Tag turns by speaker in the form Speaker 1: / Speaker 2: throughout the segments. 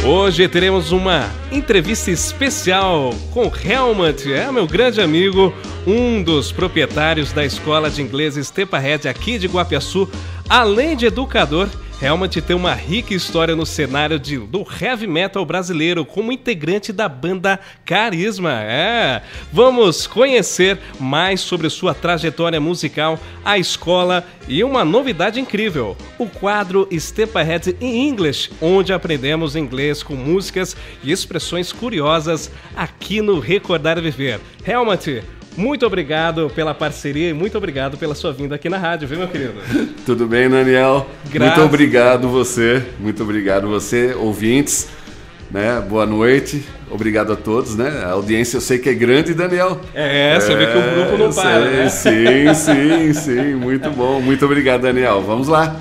Speaker 1: Hoje teremos uma entrevista especial com Helmut, meu grande amigo, um dos proprietários da escola de inglês Stepperhead aqui de Guapiaçu. Além de educador, Helmut tem uma rica história no cenário do heavy metal brasileiro como integrante da banda Carisma. Vamos conhecer mais sobre sua trajetória musical, a escola e uma novidade incrível, o quadro Stepperhead in English, onde aprendemos inglês com músicas e expressões curiosas aqui no Recordar Viver. Helmut, muito obrigado pela parceria e muito obrigado pela sua vinda aqui na rádio, viu, meu querido?
Speaker 2: Tudo bem, Daniel? Muito obrigado você, ouvintes, né? Boa noite, obrigado a todos, né? A audiência eu sei que é grande, Daniel.
Speaker 1: Você vê que o grupo não para, né?
Speaker 2: Sim, muito bom, muito obrigado, Daniel. Vamos lá,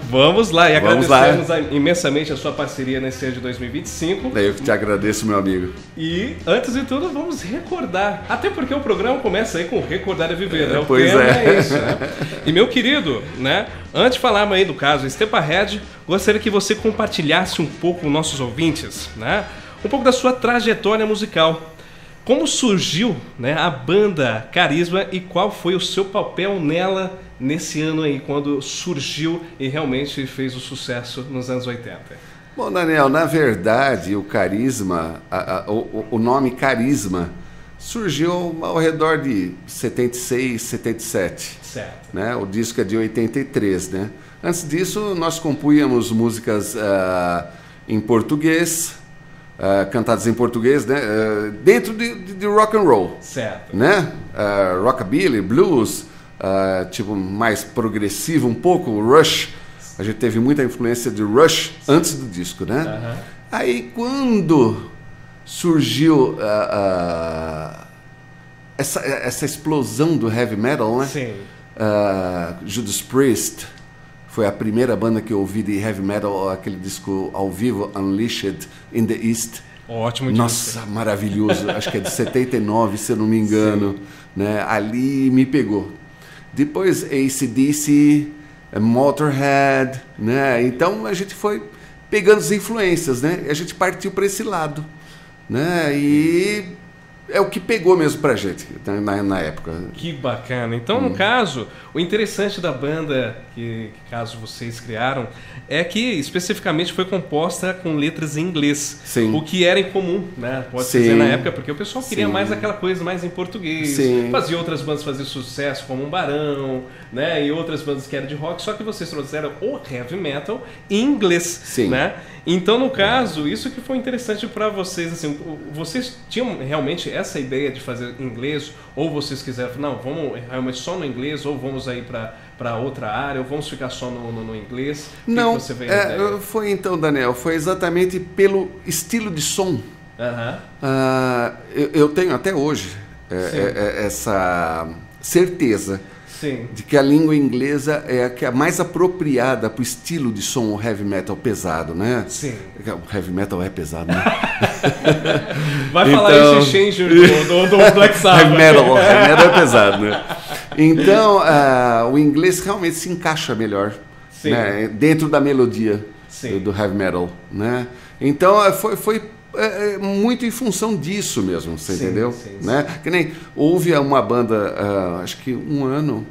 Speaker 1: e agradecemos imensamente a sua parceria nesse ano de 2025.
Speaker 2: Eu que te agradeço, meu amigo.
Speaker 1: E, antes de tudo, vamos recordar, até porque o programa começa aí com Recordar e Viver, né? O
Speaker 2: pois
Speaker 1: tema
Speaker 2: é
Speaker 1: isso, né? E, meu querido, né? Antes de falarmos aí do caso Stepperhead, gostaria que você compartilhasse um pouco com nossos ouvintes, né? Um pouco da sua trajetória musical. Como surgiu, né, a banda Carisma e qual foi o seu papel nela nesse ano aí, quando surgiu e realmente fez o sucesso nos anos 80?
Speaker 2: Bom, Daniel, na verdade, o Carisma, o nome Carisma, surgiu ao redor de 76, 77.
Speaker 1: Certo.
Speaker 2: Né? O disco é de 83, né? Antes disso, nós compunhamos músicas em português, cantadas em português, né? Dentro de rock and roll.
Speaker 1: Certo.
Speaker 2: Né? Rockabilly, blues, tipo mais progressivo um pouco, Rush. A gente teve muita influência de Rush antes do disco, né?
Speaker 1: Uhum.
Speaker 2: Aí quando surgiu essa explosão do heavy metal, né?
Speaker 1: Sim.
Speaker 2: Judas Priest foi a primeira banda que eu ouvi de heavy metal, aquele disco ao vivo, Unleashed in the East.
Speaker 1: Ótimo disco.
Speaker 2: Nossa, maravilhoso. Acho que é de 79, se eu não me engano. Né? Ali me pegou. Depois AC/DC, Motorhead, né? Então a gente foi pegando as influências, né? A gente partiu para esse lado, né? E é o que pegou mesmo pra gente na época.
Speaker 1: Que bacana. Então, no caso, o interessante da banda, que caso vocês criaram, é que especificamente foi composta com letras em inglês.
Speaker 2: Sim.
Speaker 1: O que era incomum, né? Pode-se dizer na época, porque o pessoal queria mais aquela coisa mais em português.
Speaker 2: Sim.
Speaker 1: Fazia outras bandas fazer sucesso, como um Barão, né? E outras bandas que eram de rock, só que vocês trouxeram o heavy metal em inglês.
Speaker 2: Sim.
Speaker 1: Né? Então, no caso, isso que foi interessante para vocês, assim, vocês tinham realmente essa ideia de fazer em inglês, ou vocês quiseram, não, vamos realmente só no inglês, ou vamos aí para outra área, ou vamos ficar só no inglês?
Speaker 2: Não,
Speaker 1: que você veio a ideia?
Speaker 2: foi então, Daniel, foi exatamente pelo estilo de som. Eu tenho até hoje essa certeza.
Speaker 1: Sim.
Speaker 2: De que a língua inglesa é a que é mais apropriada para o estilo de som heavy metal pesado, né?
Speaker 1: Sim.
Speaker 2: O heavy metal é pesado, né?
Speaker 1: Vai falar isso, Changer do Black Sabbath.
Speaker 2: Heavy metal é pesado, né? Então, o inglês realmente se encaixa melhor, né? Dentro da melodia do heavy metal, né? Então, foi muito em função disso mesmo, você entendeu? Né? Que nem houve uma banda, acho que um ano,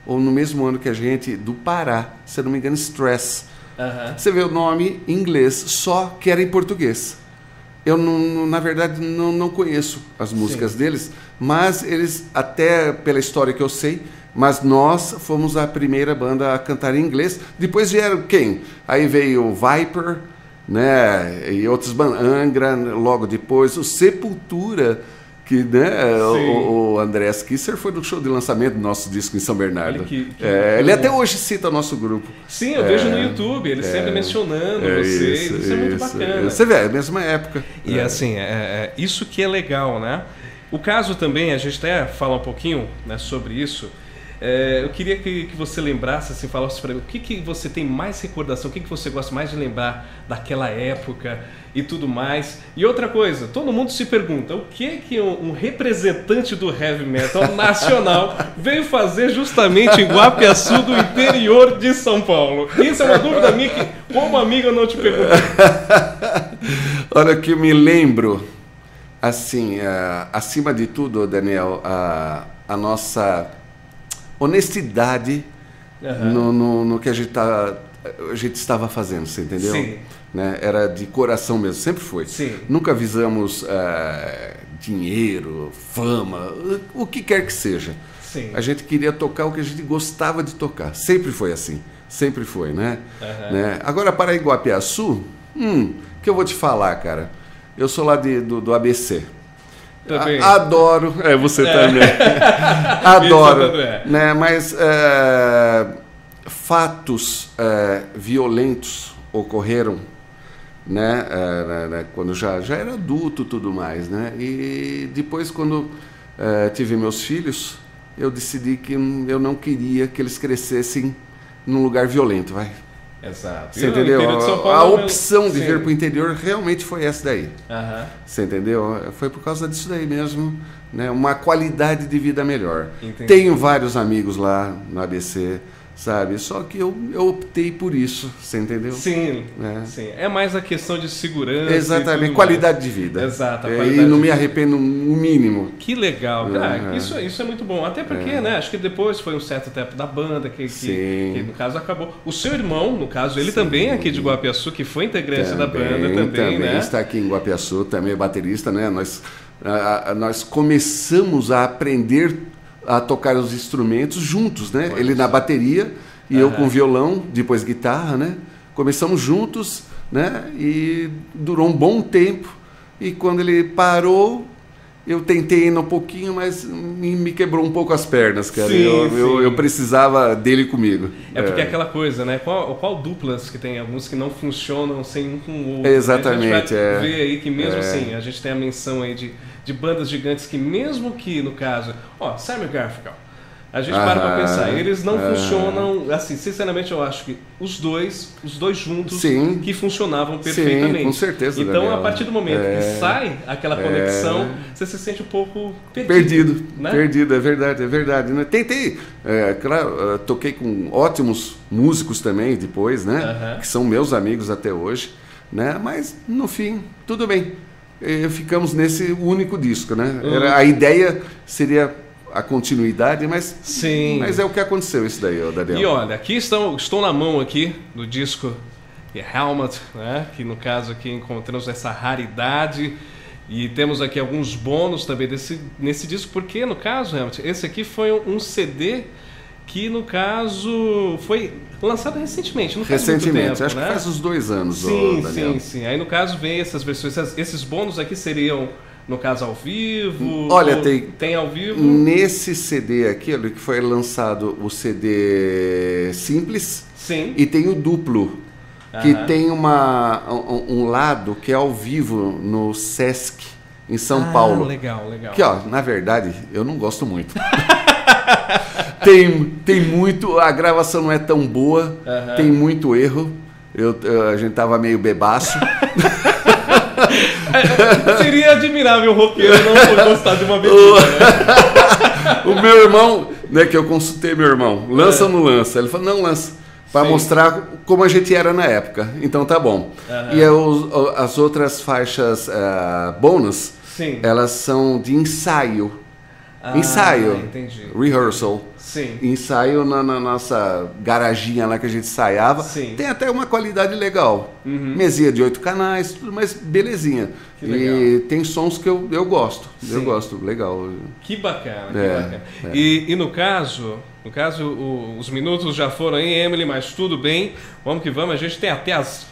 Speaker 2: ou no mesmo ano que a gente, do Pará, se eu não me engano, Stress. Você vê o nome em inglês, só que era em português. Eu, na verdade, não conheço as músicas deles, mas eles, até pela história que eu sei, mas nós fomos a primeira banda a cantar em inglês. Depois vieram quem? Aí veio o Viper, né, e outras bandas, Angra, logo depois, o Sepultura, que, né, o Andreas Kisser foi no show de lançamento do nosso disco em São Bernardo. Ele até hoje cita o nosso grupo.
Speaker 1: Sim, eu vejo no YouTube, ele sempre mencionando vocês, isso é muito bacana.
Speaker 2: Você vê, é a mesma época.
Speaker 1: E assim, isso que é legal, né? O caso também, a gente até fala um pouquinho, né, sobre isso. Eu queria que você lembrasse, assim, falasse para mim, o que você tem mais recordação, o que você gosta mais de lembrar daquela época e tudo mais. E outra coisa, todo mundo se pergunta, o que um representante do heavy metal nacional veio fazer justamente em Guapiaçu, do interior de São Paulo? Isso é uma dúvida minha que, como amigo, eu não te perguntei.
Speaker 2: Olha, que eu me lembro, assim, acima de tudo, Daniel, a nossa honestidade no que a gente estava fazendo, você entendeu?
Speaker 1: Sim.
Speaker 2: Né? Era de coração mesmo, sempre foi.
Speaker 1: Sim.
Speaker 2: Nunca visamos dinheiro, fama, o que quer que seja.
Speaker 1: Sim.
Speaker 2: A gente queria tocar o que a gente gostava de tocar. Sempre foi assim. Sempre foi, né? Né? Agora, para Iguapiaçu, que eu vou te falar, cara. Eu sou lá do ABC.
Speaker 1: Também.
Speaker 2: Adoro. Você também. Adoro. Né? Mas fatos violentos ocorreram, né? Quando já era adulto e tudo mais, né? E depois, quando tive meus filhos, eu decidi que eu não queria que eles crescessem num lugar violento, vai.
Speaker 1: Exato.
Speaker 2: Você entendeu? A opção de vir para o interior realmente foi essa daí. Você entendeu? Foi por causa disso daí mesmo, né? Uma qualidade de vida melhor.
Speaker 1: Entendi.
Speaker 2: Tenho vários amigos lá no ABC, sabe? Só que eu optei por isso, você entendeu?
Speaker 1: Sim, sim. É mais a questão de segurança.
Speaker 2: Exatamente, qualidade de vida.
Speaker 1: Exato.
Speaker 2: E não me arrependo o mínimo.
Speaker 1: Que legal, cara. Isso é muito bom. Até porque, né? Acho que depois foi um certo tempo da banda que no caso acabou. O seu irmão, no caso, ele também é aqui de Iguapiaçu, que foi integrante da banda também, né?
Speaker 2: Está aqui em Iguapiaçu, também é baterista, né? Nós começamos a aprender a tocar os instrumentos juntos, né? Ele na bateria e eu com violão, depois guitarra, né? Começamos juntos, né? E durou um bom tempo. E quando ele parou, eu tentei ainda um pouquinho, mas me quebrou um pouco as pernas, cara.
Speaker 1: Sim,
Speaker 2: eu precisava dele comigo.
Speaker 1: Porque é aquela coisa, né? Qual duplas que tem alguns que não funcionam sem um com o outro?
Speaker 2: Exatamente.
Speaker 1: A gente vai ver aí que mesmo assim, a gente tem a menção aí de bandas gigantes que mesmo que, no caso, Simon & Garfunkel, a gente para pensar, eles não funcionam, assim, sinceramente eu acho que os dois juntos que funcionavam perfeitamente.
Speaker 2: Sim, com certeza.
Speaker 1: Então,
Speaker 2: Daniel,
Speaker 1: a partir do momento que sai aquela conexão, você se sente um pouco perdido. Né?
Speaker 2: Perdido, é verdade. Né? Tentei, claro, toquei com ótimos músicos também depois, né? Que são meus amigos até hoje, né? Mas, no fim, tudo bem. Ficamos nesse único disco, né? A ideia seria a continuidade, mas é o que aconteceu isso daí, Daniel.
Speaker 1: E olha, aqui estou na mão aqui do disco Helmet, né? Que no caso aqui encontramos essa raridade e temos aqui alguns bônus também nesse disco, porque no caso, Helmet, esse aqui foi um CD que no caso foi lançado recentemente, não faz muito tempo,
Speaker 2: acho que faz uns 2 anos.
Speaker 1: Sim. Aí no caso vem essas versões, esses bônus aqui seriam no caso ao vivo?
Speaker 2: Olha,
Speaker 1: tem ao vivo?
Speaker 2: Nesse CD aqui, que foi lançado o CD simples.
Speaker 1: Sim.
Speaker 2: E tem o duplo, que tem um lado que é ao vivo no Sesc, em São Paulo.
Speaker 1: Legal.
Speaker 2: Que, na verdade, eu não gosto muito. Tem muito, a gravação não é tão boa, tem muito erro. A gente tava meio bebaço.
Speaker 1: Seria admirável o roqueiro não gostar de uma bebida, né?
Speaker 2: O meu irmão, né, que eu consultei meu irmão, lança ou não lança? Ele falou, não lança, para mostrar como a gente era na época. Então tá bom. E as outras faixas bônus, elas são de ensaio.
Speaker 1: Entendi.
Speaker 2: Rehearsal.
Speaker 1: Sim.
Speaker 2: Ensaio na nossa garaginha lá que a gente ensaiava.
Speaker 1: Sim.
Speaker 2: Tem até uma qualidade legal. Mesinha de 8 canais, tudo, mas belezinha. E tem sons que eu gosto. Sim. Eu gosto, legal.
Speaker 1: Que bacana. E no caso, os minutos já foram aí, Emily, mas tudo bem. Vamos que vamos, a gente tem até as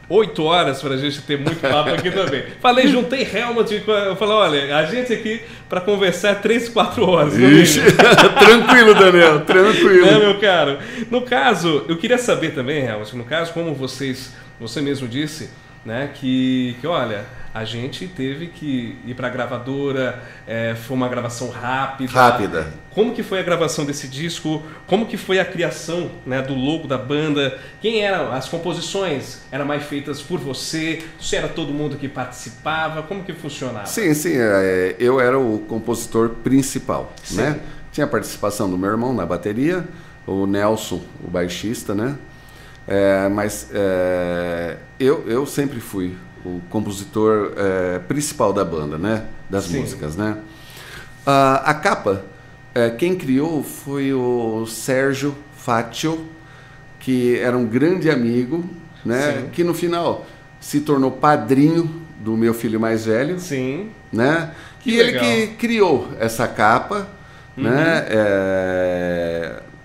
Speaker 1: 8 horas para a gente ter muito papo aqui também. Juntei Helmet, eu falei, olha, a gente aqui para conversar 3, 4 horas.
Speaker 2: Tranquilo, Daniel, tranquilo.
Speaker 1: Meu caro. No caso, eu queria saber também, Helmet, no caso, como você mesmo disse, né, que olha, a gente teve que ir para a gravadora, foi uma gravação rápida. Como que foi a gravação desse disco? Como que foi a criação, né, do logo da banda? Quem eram as composições? Eram mais feitas por você? Se era todo mundo que participava? Como que funcionava?
Speaker 2: Sim, eu era o compositor principal, né? Tinha a participação do meu irmão na bateria, o Nelson, o baixista, né? Mas eu sempre fui o compositor principal da banda, né? Das
Speaker 1: Sim.
Speaker 2: músicas, né? A capa, quem criou foi o Sérgio Faccio, que era um grande amigo, né?
Speaker 1: Sim.
Speaker 2: Que no final se tornou padrinho do meu filho mais velho.
Speaker 1: Sim.
Speaker 2: Né?
Speaker 1: Que
Speaker 2: e
Speaker 1: legal.
Speaker 2: ele que criou essa capa, né?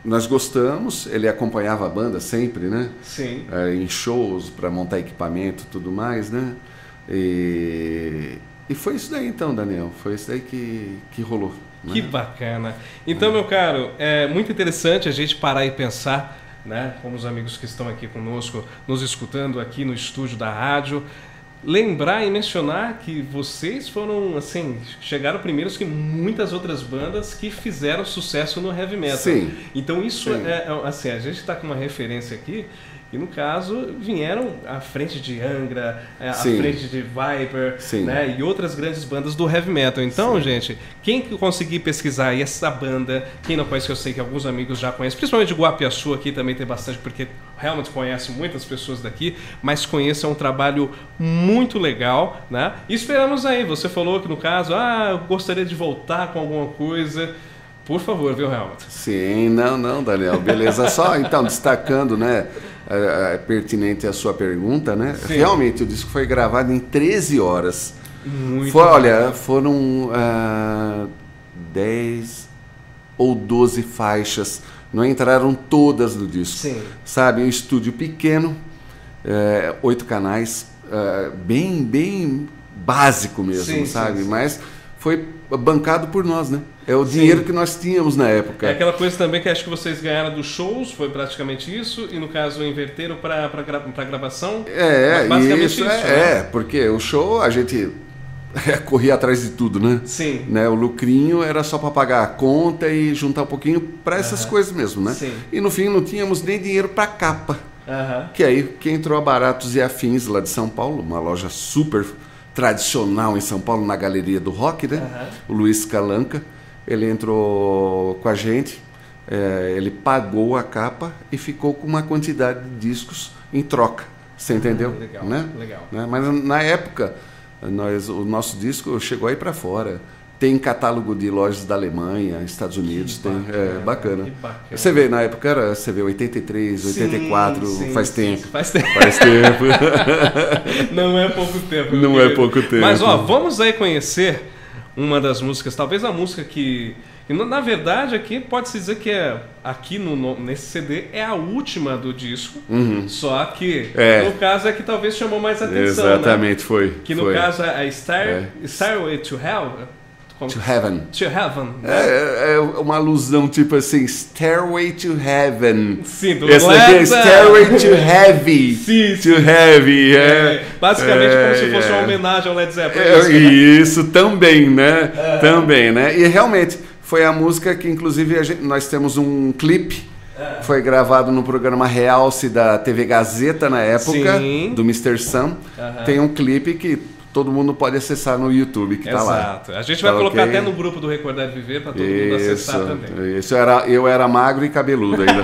Speaker 2: Nós gostamos, ele acompanhava a banda sempre, né?
Speaker 1: Sim.
Speaker 2: Em shows para montar equipamento, tudo mais, né? E foi isso daí então, Daniel, foi isso daí que rolou.
Speaker 1: Que bacana. Então, meu caro, é muito interessante a gente parar e pensar, né? Como os amigos que estão aqui conosco, nos escutando aqui no estúdio da rádio, lembrar e mencionar que vocês foram, assim, chegaram primeiros que muitas outras bandas que fizeram sucesso no heavy metal.
Speaker 2: Sim.
Speaker 1: Então isso
Speaker 2: Sim.
Speaker 1: assim, a gente está com uma referência aqui e no caso vieram à frente de Angra, à
Speaker 2: Sim.
Speaker 1: frente de Viper,
Speaker 2: Sim.
Speaker 1: né, e outras grandes bandas do heavy metal. Então,
Speaker 2: Sim.
Speaker 1: gente, quem conseguir pesquisar aí essa banda, quem não conhece, que eu sei que alguns amigos já conhecem, principalmente de Guapiaçu aqui também tem bastante, porque realmente conhece muitas pessoas daqui, mas conheça, é um trabalho muito legal, né? E esperamos aí, você falou que no caso, eu gostaria de voltar com alguma coisa. Por favor, viu, Helmut?
Speaker 2: Sim, não, Daniel, beleza. Só então, destacando, né, pertinente à sua pergunta, né?
Speaker 1: Sim.
Speaker 2: Realmente, o disco foi gravado em 13 horas.
Speaker 1: Muito
Speaker 2: Olha, foram 10 ou 12 faixas, não entraram todas no disco.
Speaker 1: Sim.
Speaker 2: Sabe, um estúdio pequeno, 8 canais, bem básico mesmo,
Speaker 1: Sim,
Speaker 2: sabe?
Speaker 1: sim.
Speaker 2: Mas foi bancado por nós, né? É o dinheiro que nós tínhamos na época.
Speaker 1: É aquela coisa também que acho que vocês ganharam dos shows, foi praticamente isso, e no caso inverteram para gravação. Basicamente
Speaker 2: isso,
Speaker 1: né?
Speaker 2: porque o show a gente corria atrás de tudo, né?
Speaker 1: Sim.
Speaker 2: Né? O lucrinho era só para pagar a conta e juntar um pouquinho para essas coisas mesmo, né?
Speaker 1: Sim.
Speaker 2: E no fim não tínhamos nem dinheiro para capa.
Speaker 1: Aham.
Speaker 2: Que aí que entrou a Baratos e Afins lá de São Paulo, uma loja super tradicional em São Paulo, na Galeria do Rock, né? O Luiz Calanca, ele entrou com a gente, ele pagou a capa e ficou com uma quantidade de discos em troca, você entendeu?
Speaker 1: Legal,
Speaker 2: né?
Speaker 1: legal.
Speaker 2: Né? Mas na época, o nosso disco chegou aí para fora. Tem catálogo de lojas da Alemanha, Estados Unidos, bacana.
Speaker 1: Que bacana.
Speaker 2: Você vê, na época você vê 83, 84,
Speaker 1: sim,
Speaker 2: faz
Speaker 1: sim,
Speaker 2: tempo.
Speaker 1: Faz tempo.
Speaker 2: Faz tempo.
Speaker 1: Não é pouco tempo.
Speaker 2: Não
Speaker 1: meu
Speaker 2: é
Speaker 1: querido.
Speaker 2: pouco tempo.
Speaker 1: Mas vamos aí conhecer uma das músicas, talvez a música que na verdade aqui pode-se dizer que aqui nesse CD é a última do disco, só que no caso é que talvez chamou mais atenção.
Speaker 2: Exatamente,
Speaker 1: né?
Speaker 2: foi.
Speaker 1: Que no caso é a Stairway to Hell.
Speaker 2: To Heaven.
Speaker 1: To Heaven. Né?
Speaker 2: É uma alusão tipo assim, Stairway to Heaven.
Speaker 1: Sim, do
Speaker 2: Esse daqui é Stairway to Heavy.
Speaker 1: Sim.
Speaker 2: To Heavy.
Speaker 1: Basicamente como se fosse uma homenagem ao Led Zeppelin.
Speaker 2: Isso também, né? Também, né? E realmente foi a música que inclusive nós temos um clipe. Foi gravado no programa Realce da TV Gazeta na época, do Mr. Sam. Tem um clipe que todo mundo pode acessar no YouTube, que tá lá.
Speaker 1: Exato. A gente vai colocar até no grupo do Recordar e Viver para todo mundo acessar também.
Speaker 2: Isso, eu era magro e cabeludo ainda.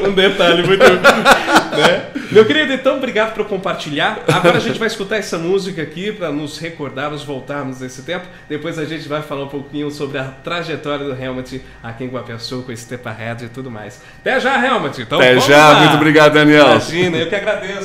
Speaker 1: Um detalhe muito... né? Meu querido, então, obrigado por compartilhar. Agora a gente vai escutar essa música aqui para nos recordarmos, voltarmos nesse tempo. Depois a gente vai falar um pouquinho sobre a trajetória do Helmut aqui em Guapiaçu, com Stepa Head e tudo mais. Até já, Helmut. Então,
Speaker 2: Até já, muito obrigado, Daniel.
Speaker 1: Imagina, eu que agradeço.